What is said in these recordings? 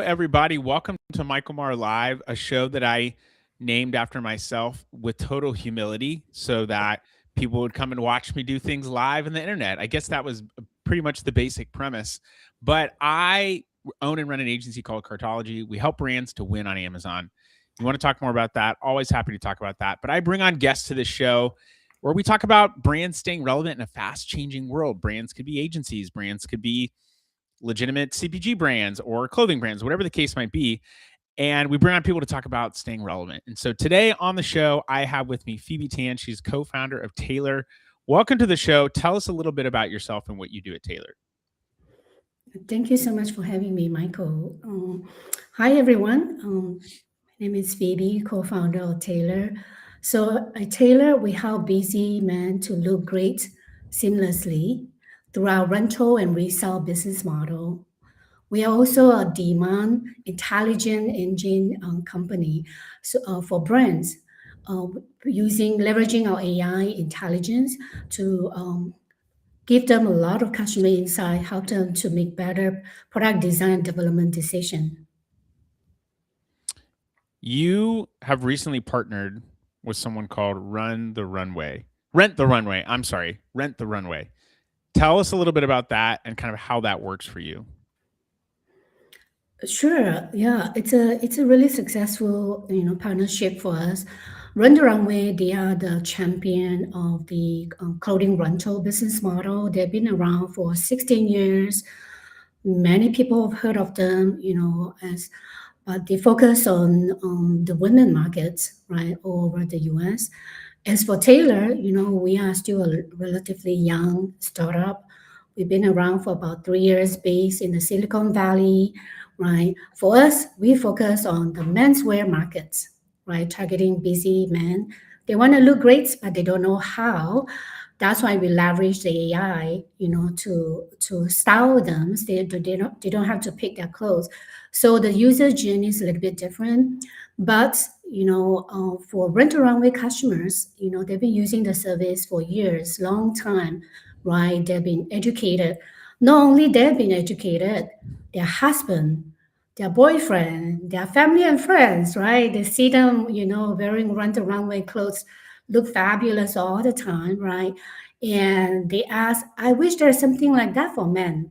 everybody. Welcome to Michael Maher Live, a show that I named after myself with total humility so that people would come and watch me do things live on the internet. I guess that was pretty much the basic premise. But I own and run an agency called Cartology. We help brands to win on Amazon. You want to talk more about that? Always happy to talk about that. But I bring on guests to this show where we talk about brands staying relevant in a fast changing world. Brands could be agencies, brands could be legitimate CPG brands or clothing brands, whatever the case might be. And we bring on people to talk about staying relevant. And so today on the show, I have with me Phoebe Tan. She's co-founder of Taelor. Welcome to the show. Tell us a little bit about yourself and what you do at Taelor. Thank you so much for having me, Michael. Hi, everyone. My name is Phoebe, co-founder of Taelor. So at Taelor, we help busy men to look great seamlessly through our rental and resale business model. We are also a demand intelligent engine company for brands, uh, using leveraging our AI intelligence to give them a lot of customer insight, help them to make better product design and development decision. You have recently partnered with someone called Run the Runway. Rent the Runway. I'm sorry, Rent the Runway. Tell us a little bit about that and kind of how that works for you. Sure, yeah, it's a really successful partnership for us. Run the Runway, they are the champion of the clothing rental business model. They've been around for 16 years. Many people have heard of them, as but they focus on the women markets, right, all over the US. As for Taylor, we are still a relatively young startup. We've been around for about 3 years, based in the Silicon Valley, right? For us, we focus on the menswear markets, right? Targeting busy men. They want to look great, but they don't know how. That's why we leverage the AI, to style them. So they don't have to pick their clothes. So the user journey is a little bit different. But for rent a runway customers, they've been using the service for years, long time, right? They've been educated. Not only they've been educated, their husband, their boyfriend, their family and friends, right? They see them, wearing rent a runway clothes, look fabulous all the time, right? And they ask, I wish there's something like that for men,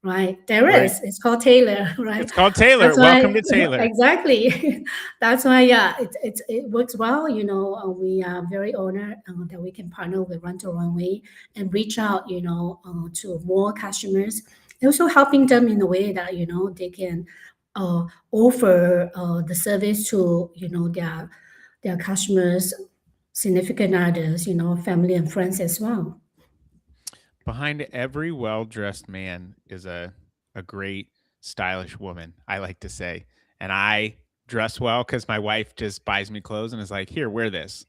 right? There Right. is. It's called Taylor, right? It's called Taelor. That's why, Welcome to Taelor. exactly. That's why, yeah, it works well. We are very honored that we can partner with Run to Runway and reach out, to more customers. And also helping them in a way that, they can uh, offer the service to, their customers, significant others, family and friends as well. Behind every well-dressed man is a great stylish woman, I like to say. And I dress well cuz my wife just buys me clothes and is like, "Here, wear this."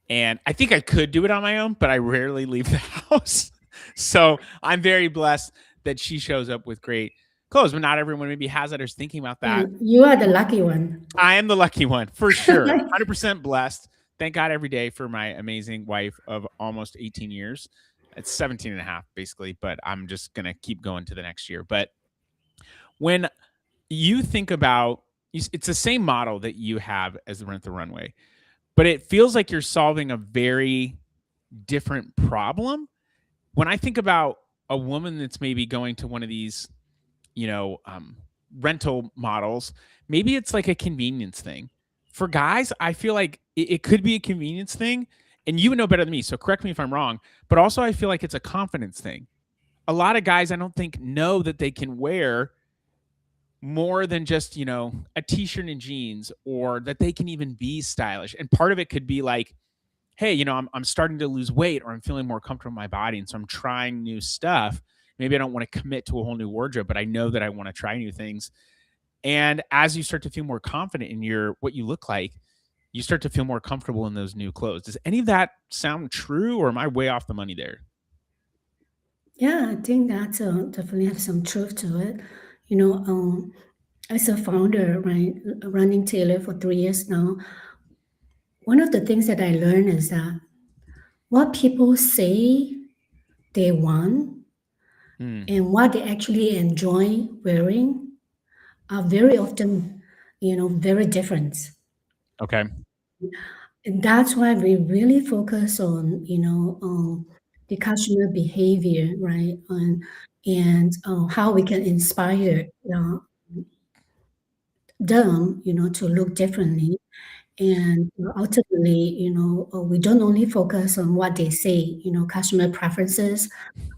And I think I could do it on my own, but I rarely leave the house. So, I'm very blessed that she shows up with great clothes, but not everyone maybe has that or is thinking about Yeah, that. you are the lucky one. I am the lucky one for sure. 100% blessed. Thank God every day for my amazing wife of almost 18 years. It's 17 and a half basically, but I'm just going to keep going to the next year. But when you think about it's the same model that you have as the Rent the Runway, but it feels like you're solving a very different problem. When I think about a woman that's maybe going to one of these, you know, um, rental models, maybe it's like a convenience thing. For guys, I feel like it could be a convenience thing, and you would know better than me. So correct me if I'm wrong. But also, I feel like it's a confidence thing. A lot of guys, I don't think, know that they can wear more than just a t-shirt and jeans, or that they can even be stylish. And part of it could be like, hey, I'm starting to lose weight, or I'm feeling more comfortable in my body, and so I'm trying new stuff. Maybe I don't want to commit to a whole new wardrobe, but I know that I want to try new things. And as you start to feel more confident in your what you look like, you start to feel more comfortable in those new clothes. Does any of that sound true, or am I way off the money there? Yeah, I think that definitely has some truth to it. You know, as a founder, right, running Taylor for 3 years now, one of the things that I learned is that what people say they want Hmm. and what they actually enjoy wearing are very often, very different. Okay. And that's why we really focus on, the customer behavior, right? And how we can inspire them, to look differently. And ultimately, we don't only focus on what they say, customer preferences.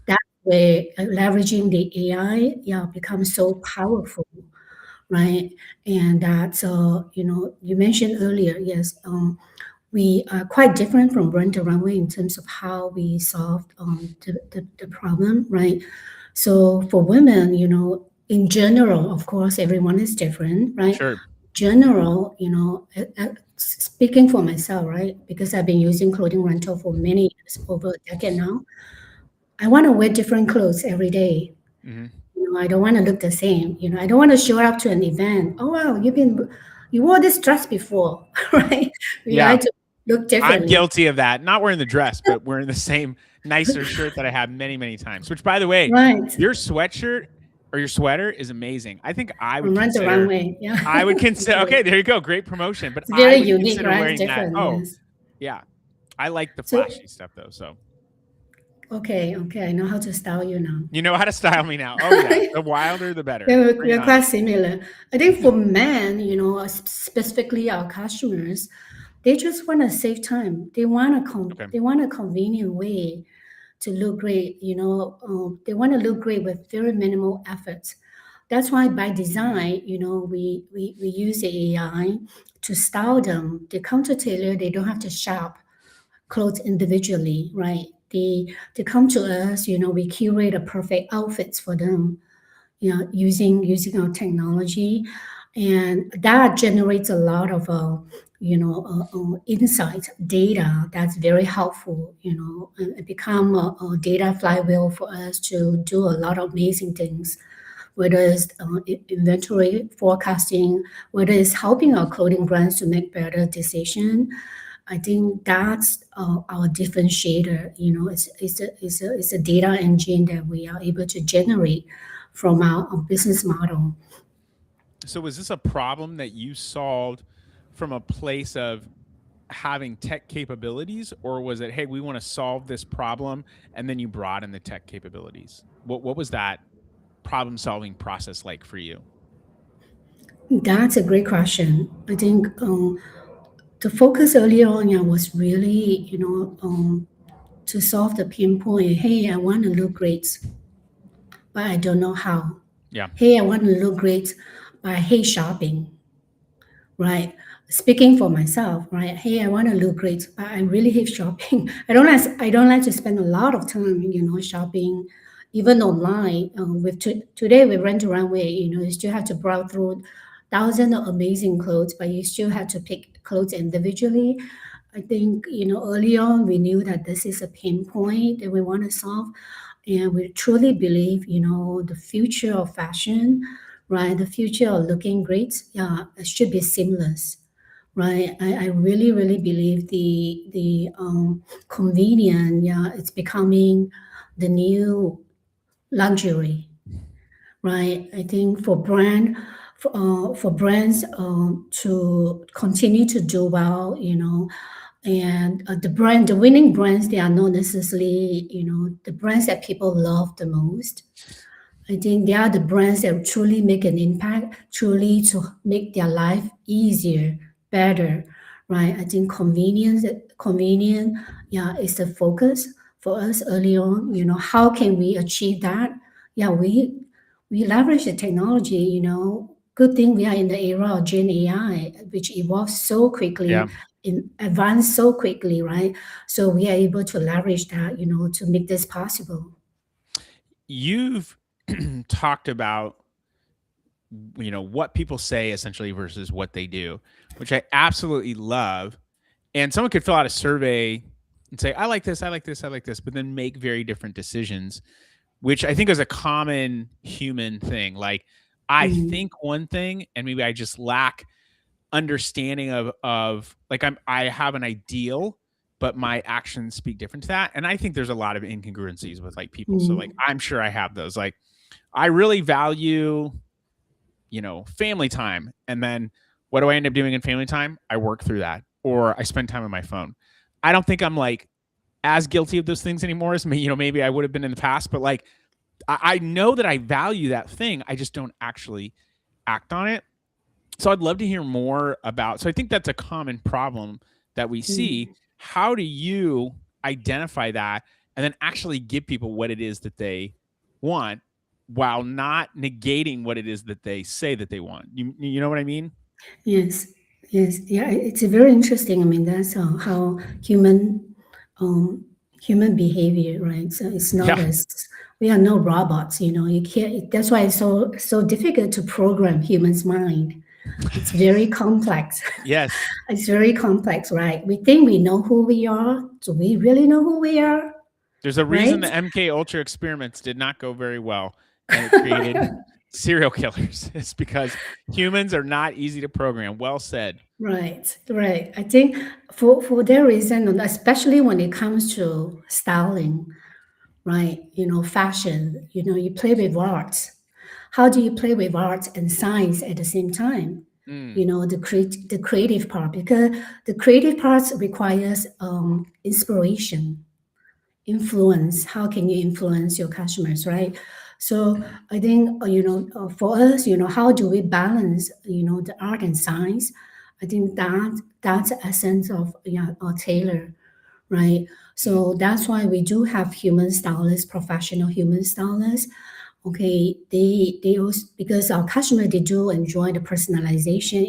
That way, leveraging the AI, yeah, becomes so powerful, right? And that's, you mentioned earlier, yes, we are quite different from Rent the Runway in terms of how we solved the problem, right? So for women, in general, of course, everyone is different, right? Sure. General, speaking for myself, right? Because I've been using clothing rental for many years, over a decade now. I want to wear different clothes every day. Hmm. I don't want to look the same. I don't want to show up to an event. Oh wow, you wore this dress before, right? We Yeah. like to look I'm differently, guilty of that. Not wearing the dress, but wearing the same nicer shirt that I have many, many times. Which, by the way, right? your sweatshirt or your sweater is amazing. I think On Rent the Runway, yeah. I would Thank consider, you. okay, there you go. Great promotion. But It's I very would unique, consider right? It's wearing that. different, Oh, yes. yeah. I like the So flashy stuff though. So okay, okay, I know how to style you now. you know how to style me now. Oh, yeah. The wilder, the better. Yeah, we're, Bring it we're on. quite similar. I think for men, specifically our customers, they just want to save time. Okay. They want a convenient way to look great. They want to look great with very minimal effort. That's why by design, we use the AI to style them. They come to tailor, they don't have to shop clothes individually, right? They come to us, we curate a perfect outfits for them, using our technology, and that generates a lot of insight data that's very helpful. And it become a data flywheel for us to do a lot of amazing things, whether it's inventory forecasting, whether it's helping our clothing brands to make better decision. I think that's our differentiator. It's a data engine that we are able to generate from our business model. So was this a problem that you solved from a place of having tech capabilities, or was it, hey, we want to solve this problem, and then you brought in the tech capabilities? What was that problem solving process like for you? That's a great question. I think the focus earlier on, yeah, was really, to solve the pinpoint. Hey, I want to look great, but I don't know how. Yeah. Hey, I want to look great, but I hate shopping. Right. Speaking for myself, right? Hey, I want to look great, but I really hate shopping. I don't like to spend a lot of time, shopping, even online. Today with Rent a Runway, you still have to browse through thousands of amazing clothes, but you still have to pick clothes individually. I think, early on we knew that this is a pain point that we want to solve. And we truly believe, the future of fashion, right? The future of looking great, yeah, it should be seamless, right? I really, really believe the convenient, yeah, it's becoming the new luxury, right? I think for brands to continue to do well, and the winning brands, they are not necessarily, the brands that people love the most. I think they are the brands that truly make an impact, truly to make their life easier, better, right? I think convenient, yeah, is the focus for us early on. How can we achieve that? Yeah, we leverage the technology. Good thing we are in the era of Gen AI, which evolves so Yeah. quickly, in advance so quickly, right? So we are able to leverage that, to make this possible. You've talked about, what people say essentially versus what they do, which I absolutely love. And someone could fill out a survey and say, I like this, I like this, I like this, but then make very different decisions, which I think is a common human thing. Like, I Mm, think one thing and maybe I just lack understanding of like, I have an ideal, but my actions speak different to that. And I think there's a lot of incongruencies with like people. So like mm, I'm sure I have those. Like, I really value family time. And then what do I end up doing in family time? I work through that, or I spend time on my phone. I don't think I'm like as guilty of those things anymore as me, maybe I would have been in the past, but like I know that I value that thing. I just don't actually act on it. So I'd love to hear more about. So I think that's a common problem that we see. Mm. How do you identify that and then actually give people what it is that they want while not negating what it is that they say that they want? You know what I mean? Yes, yes, yeah. It's a very interesting. I mean, that's how um, human behavior, right? So it's not Yeah. as we are no robots. You can't. That's why it's so difficult to program humans' mind. It's very complex. Yes. It's very complex, right? We think we know who we are. Do we really know who we are, There's a reason right? the MK Ultra experiments did not go very well and it created serial killers. It's because humans are not easy to program. Well said. Right, right. I think for that reason, and especially when it comes to styling, right? Fashion. You play with arts. How do you play with arts and science at the same time? Mm, The creative part, because the creative parts requires inspiration, influence. How can you influence your customers, right? So I think for us, how do we balance the art and science? I think that's the essence of Taylor, right? mm. So that's why we do have human stylists, professional human stylists. Okay, they also, because our customer, they do enjoy the personalization,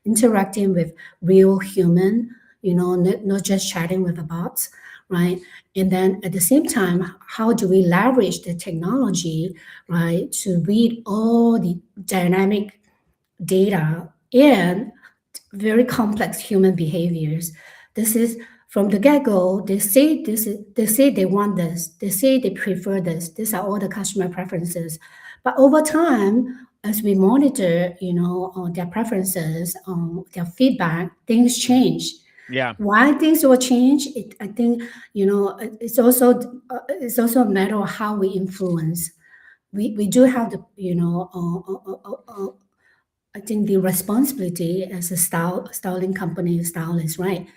interacting with real human, not just chatting with the bots, right? And then at the same time, how do we leverage the technology, right, to read all the dynamic data and very complex human behaviors. This is from the get-go. They say they want this. They say they prefer this. These are all the customer preferences. But over time, as we monitor, their preferences, their feedback, things Mm. change. Yeah. Why things will change? I think it's also a matter of how we influence. We do have the I think the responsibility as a styling company stylist, right,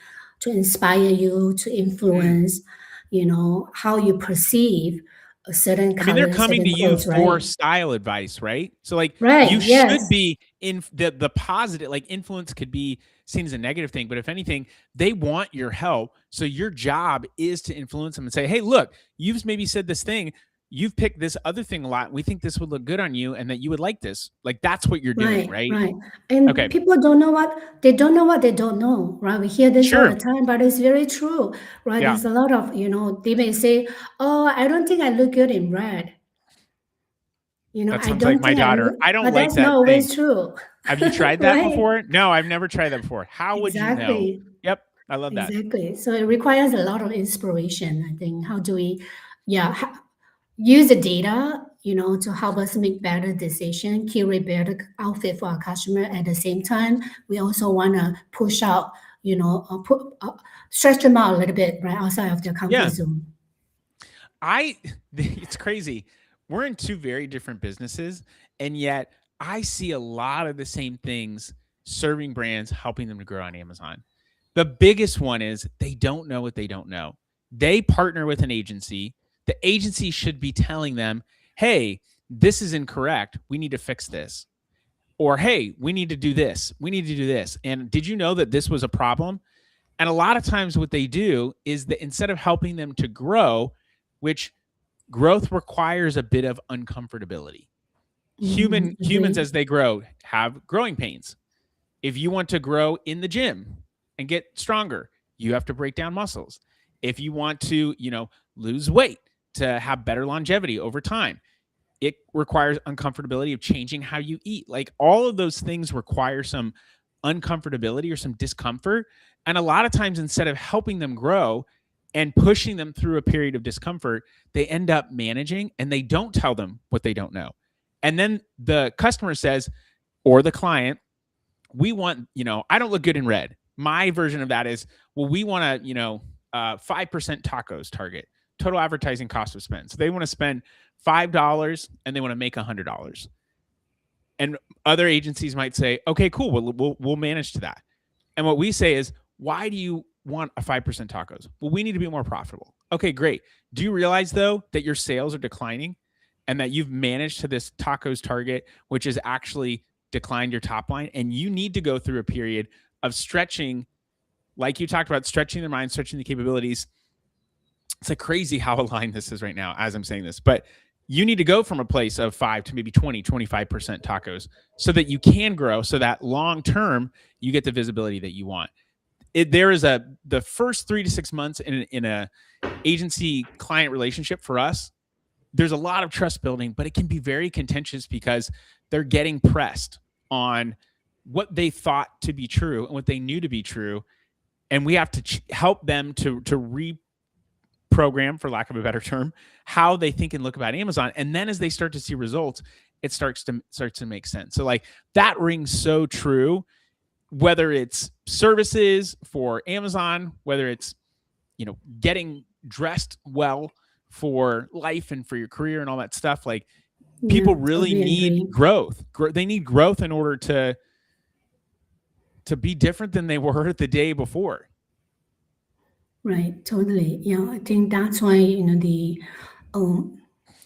to inspire you, to Mm. influence, how you perceive a certain I mean, they're color, coming to certain you clothes, for right? style advice, right? So like Right. you should Yes. be in the positive, like influence could be seen as a negative thing, but if anything, they want your help. So your job is to influence them and say, "Hey, look, you've maybe said this thing, you've picked this other thing a lot. We think this would look good on you and that you would like this." Like that's what you're doing, Right. right? Right. And Okay. people don't know what they don't know, right? We hear this all the Sure. time, but it's very true, right? Yeah. There's a lot of, they may say, "Oh, I don't think I look good in red." That I sounds like don't my think I daughter. look, I don't but like that's not that thing. always true, Have you tried that right? before? No, I've never tried that before. How would you know? Exactly. Yep. I love that. Exactly. So it requires a lot of inspiration, I think. How do we, yeah, use the data, to help us make better decision, curate better outfit for our customer. At the same time, we also want to push out, stretch them out a little bit, right, outside of their comfort Yeah. zone. I it's crazy. We're in two very different businesses, and yet I see a lot of the same things serving brands, helping them to grow on Amazon. The biggest one is they don't know what they don't know. They partner with an agency. The agency should be telling them, "Hey, this is incorrect. We need to fix this." Or, "Hey, we need to do this. We need to do this." And did you know that this was a problem? And a lot of times what they do is that instead of helping them to grow, which growth requires a bit of uncomfortability. Humans Agree. as they grow have growing pains. If you want to grow in the gym and get stronger, you have to break down muscles. If you want to, lose weight to have better longevity over time, it requires uncomfortability of changing how you eat. Like all of those things require some uncomfortability or some discomfort. And a lot of times, instead of helping them grow and pushing them through a period of discomfort, they end up managing and they don't tell them what they don't know. And then the customer says, or the client, "We want, I don't look good in red." My version of that is, well, we want to, 5% tacos target, total advertising cost of spend. So they want to spend $5 and they want to make $100. And other agencies might say, okay, cool, we'll manage to that. And what we say is, why do you want a 5% tacos? Well, we need to be more profitable. Okay, great. Do you realize though that your sales are declining and that you've managed to this tacos target, which has actually declined your top line? And you need to go through a period of stretching, like you talked about, stretching the mind, stretching the capabilities. It's like crazy how aligned this is right now as I'm saying this, but you need to go from a place of 5 to maybe 20, 25% tacos so that you can grow, so that long term you get the visibility that you want. There is the first 3 to 6 months in a agency client relationship for us, there's a lot of trust building, but it can be very contentious because they're getting pressed on what they thought to be true and what they knew to be true, and we have to help them to reprogram, for lack of a better term, how they think and look about Amazon. And then as they start to see results, it starts to make sense. So like that rings so true, whether it's services for Amazon, whether it's, you know, getting dressed well for life and for your career and all that stuff. Like people really totally need agree. growth. They need growth in order to be different than they were the day before. Right, totally. Yeah, I think that's why, I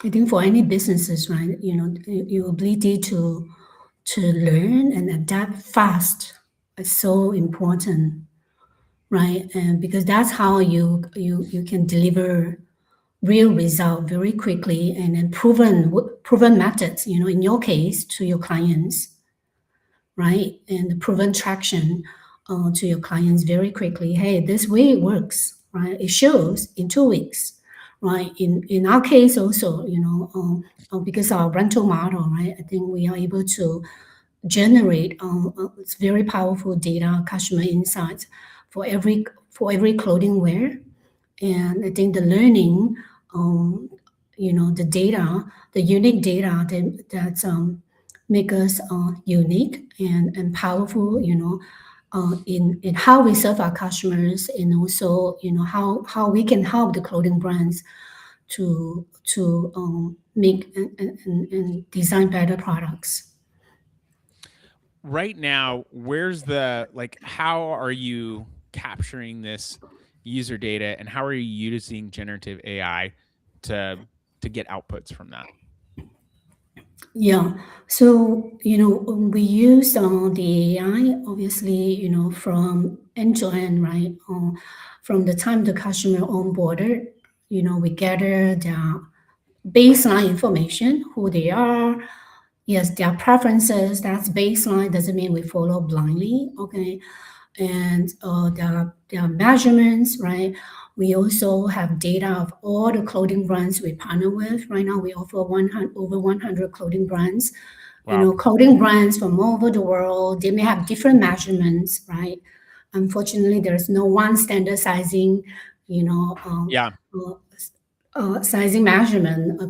think for any businesses, right, your ability to learn and adapt fast is so important, right? And because that's how you can deliver real result very quickly and then proven methods, in your case to your clients, right? And the proven traction to your clients very quickly. Hey, this way it works, right? It shows in 2 weeks, right? In our case also, because our rental model, right? I think we are able to generate it's very powerful data, customer insights for every clothing wear, and I think the learning, um, the data, the unique data that make us unique and powerful, in how we serve our customers, and also, how we can help the clothing brands to make and design better products. Right now, where's the, like, how are you capturing this user data and how are you using generative AI to get outputs from that? Yeah. So, we use the AI, obviously, from end to end, right? From the time the customer onboarded, we gather their baseline information, who they are, yes, their preferences. That's baseline, doesn't mean we follow blindly, okay? And there are measurements, right? We also have data of all the clothing brands we partner with. Right now, we offer over 100 clothing brands. Wow. Clothing brands from all over the world. They may have different measurements, right? Unfortunately, there's no one standard sizing, you know, Yeah. uh, sizing measurement,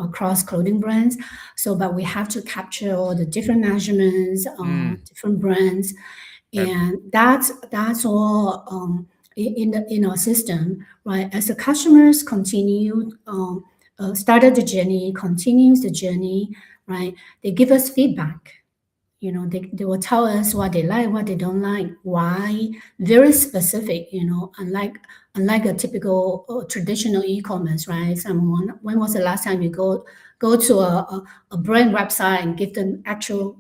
across clothing brands. So, but we have to capture all the different measurements, Mm, different brands, okay. and that's all in our system, right? As the customers continue started the journey, continues the journey, right? They give us feedback. They will tell us what they like, what they don't like, why. Very specific, unlike a typical traditional e-commerce, right? Someone, when was the last time you go to a brand website and give them actual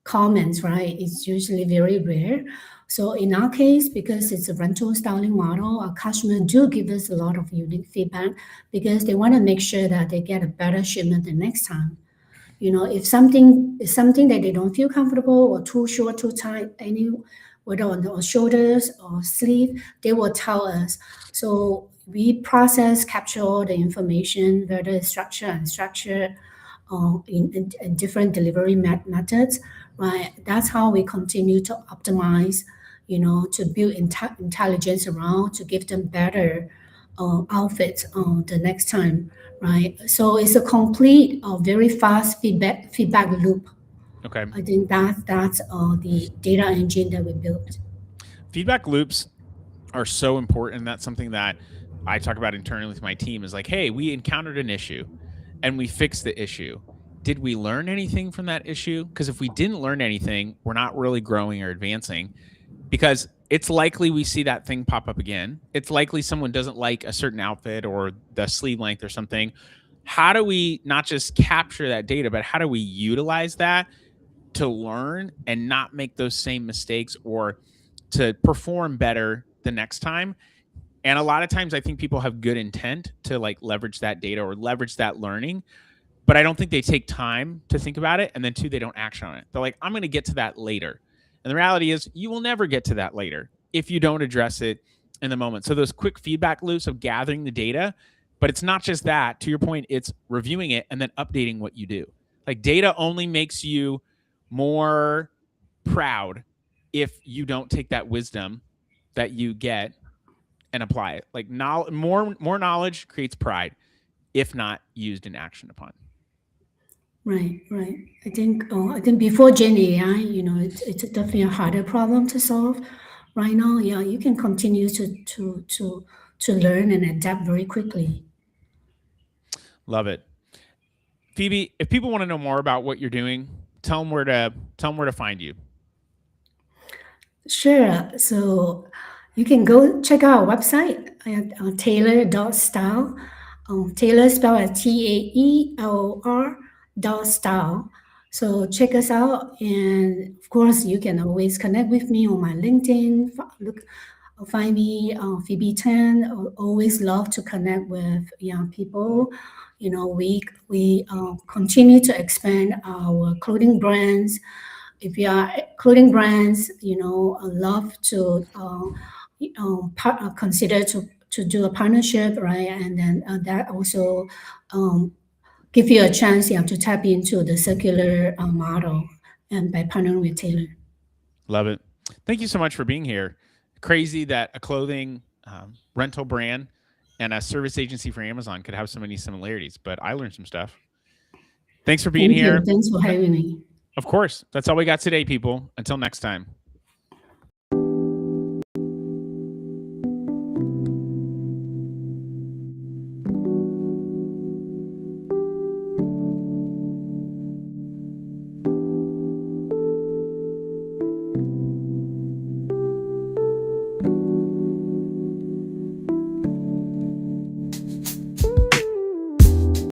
comments, right? It's usually very rare. So in our case, because it's a rental styling model, our customers do give us a lot of unique feedback because they want to make sure that they get a better shipment the next time. If something is something that they don't feel comfortable or too short, too tight, whether on the shoulders or sleeve, they will tell us. So we process, capture all the information, whether it's structure and structure, in different delivery methods, right? That's how we continue to optimize, to build intelligence around to give them better outfits the next time, right? So it's a complete, very fast feedback loop. Okay. I think that's the data engine that we built. Feedback loops are so important. And that's something that I talk about internally with my team is like, hey, we encountered an issue and we fixed the issue. did we learn anything from that issue? Because if we didn't learn anything, we're not really growing or advancing, because it's likely we see that thing pop up again. It's likely someone doesn't like a certain outfit or the sleeve length or something. How do we not just capture that data, but how do we utilize that to learn and not make those same mistakes, or to perform better the next time? And a lot of times I think people have good intent to like leverage that data or leverage that learning, but I don't think they take time to think about it. And then two, they don't action on it. They're like, I'm going to get to that later. And the reality is you will never get to that later if you don't address it in the moment. So those quick feedback loops of gathering the data, but it's not just that. To your point, it's reviewing it and then updating what you do. Like, data only makes you more proud if you don't take that wisdom that you get and apply it. Like, more knowledge creates pride if not used and action upon. Right, right. I think before Gen AI, it's definitely a harder problem to solve. Right now, yeah, you can continue to learn and adapt very quickly. Love it. Phoebe, if people want to know more about what you're doing, tell them where to find you. Sure. So you can go check out our website at tailor.style. Tailor spelled as Taeor dot style. So check us out. And of course, you can always connect with me on my LinkedIn. Find me, Phoebe Tan. Always love to connect with young people. We continue to expand our clothing brands. If you are clothing brands, I love to consider to do a partnership, right? And then that also um, give you a chance, to tap into the circular model and by partnering with Taylor. Love it. Thank you so much for being here. Crazy that a clothing rental brand and a service agency for Amazon could have so many similarities, but I learned some stuff. Thanks for being Thank you. here. Thanks for having me. Of course. That's all we got today, people. Until next time.